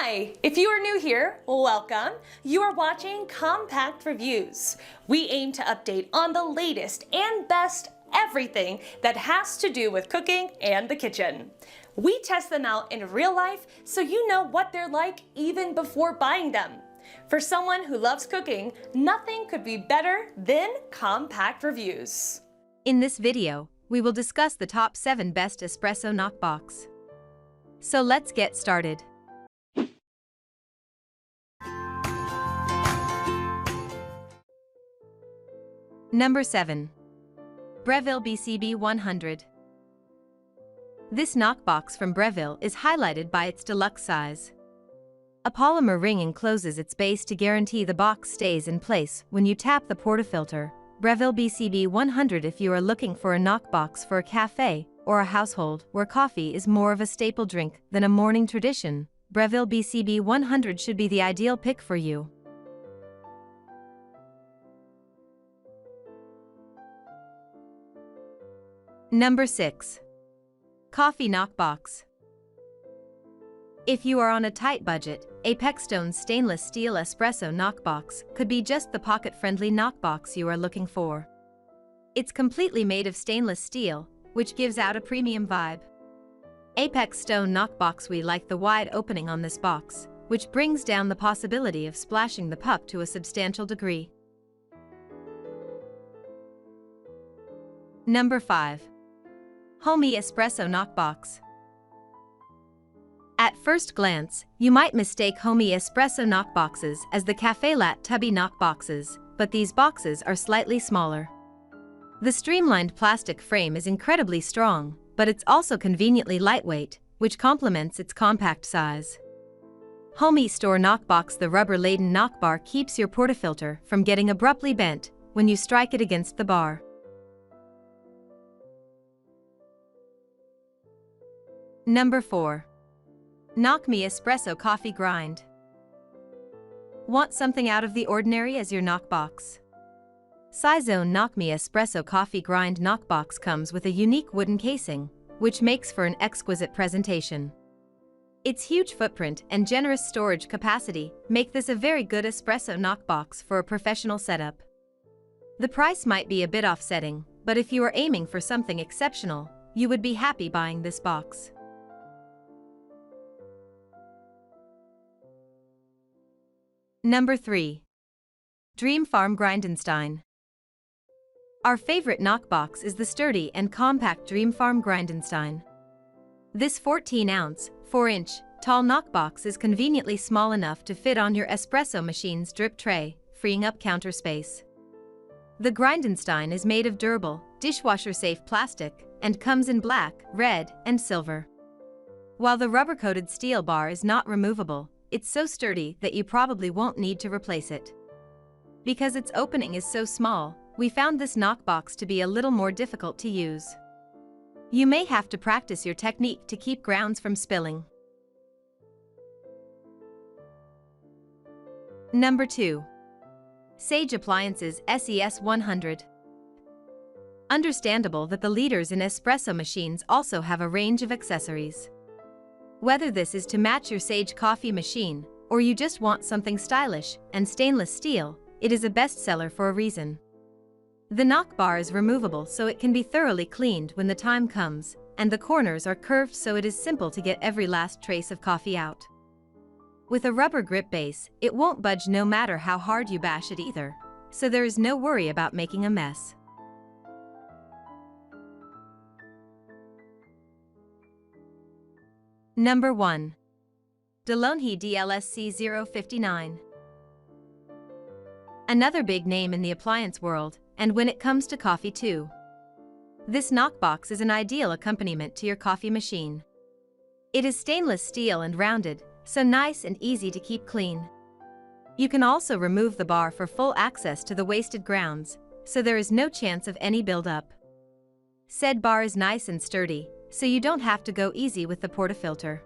Hi! If you are new here, welcome. You are watching Compact Reviews. We aim to update on the latest and best everything that has to do with cooking and the kitchen. We test them out in real life so you know what they're like even before buying them. For someone who loves cooking, nothing could be better than Compact Reviews. In this video, we will discuss the top 7 best Espresso Knock Box. So let's get started. Number 7. Breville BCB 100. This knockbox from Breville is highlighted by its deluxe size. A polymer ring encloses its base to guarantee the box stays in place when you tap the portafilter. Breville BCB 100. If you are looking for a knockbox for a cafe or a household where coffee is more of a staple drink than a morning tradition, Breville BCB 100 should be the ideal pick for you. Number 6. Coffee Knock Box. If you are on a tight budget, Apexstone stainless steel Espresso Knock Box could be just the pocket-friendly knockbox you are looking for. It's completely made of stainless steel, which gives out a premium vibe. Apexstone Knockbox. We like the wide opening on this box, which brings down the possibility of splashing the puck to a substantial degree. Number 5. HOMEE Espresso Knock Box. At first glance, you might mistake HOMEE Espresso Knock Boxes as the Cafe Latte tubby knock boxes, but these boxes are slightly smaller. The streamlined plastic frame is incredibly strong, but it's also conveniently lightweight, which complements its compact size. HOMEE Store Knockbox. The rubber-laden knock bar keeps your portafilter from getting abruptly bent when you strike it against the bar. Number 4. HOMEE Espresso Coffee Grind. Want something out of the ordinary as your knockbox? Saizone HOMEE Espresso Coffee Grind Knockbox comes with a unique wooden casing, which makes for an exquisite presentation. Its huge footprint and generous storage capacity make this a very good espresso knockbox for a professional setup. The price might be a bit offsetting, but if you are aiming for something exceptional, you would be happy buying this box. Number 3. Dreamfarm Grindenstein. Our favorite knockbox is the sturdy and compact Dreamfarm Grindenstein. This 14-ounce, 4-inch, tall knockbox is conveniently small enough to fit on your espresso machine's drip tray, freeing up counter space. The Grindenstein is made of durable, dishwasher-safe plastic and comes in black, red, and silver. While the rubber-coated steel bar is not removable, it's so sturdy that you probably won't need to replace it. Because its opening is so small, we found this knockbox to be a little more difficult to use. You may have to practice your technique to keep grounds from spilling. Number 2. Sage Appliances SES 100. Understandable that the leaders in espresso machines also have a range of accessories. Whether this is to match your Sage coffee machine, or you just want something stylish and stainless steel, it is a bestseller for a reason. The knock bar is removable so it can be thoroughly cleaned when the time comes, and the corners are curved so it is simple to get every last trace of coffee out. With a rubber grip base, it won't budge no matter how hard you bash it either, so there is no worry about making a mess. Number 1. DeLonghi DLSC 059. Another big name in the appliance world, and when it comes to coffee too. This knockbox is an ideal accompaniment to your coffee machine. It is stainless steel and rounded, so nice and easy to keep clean. You can also remove the bar for full access to the wasted grounds, so there is no chance of any buildup. Said bar is nice and sturdy, so you don't have to go easy with the portafilter.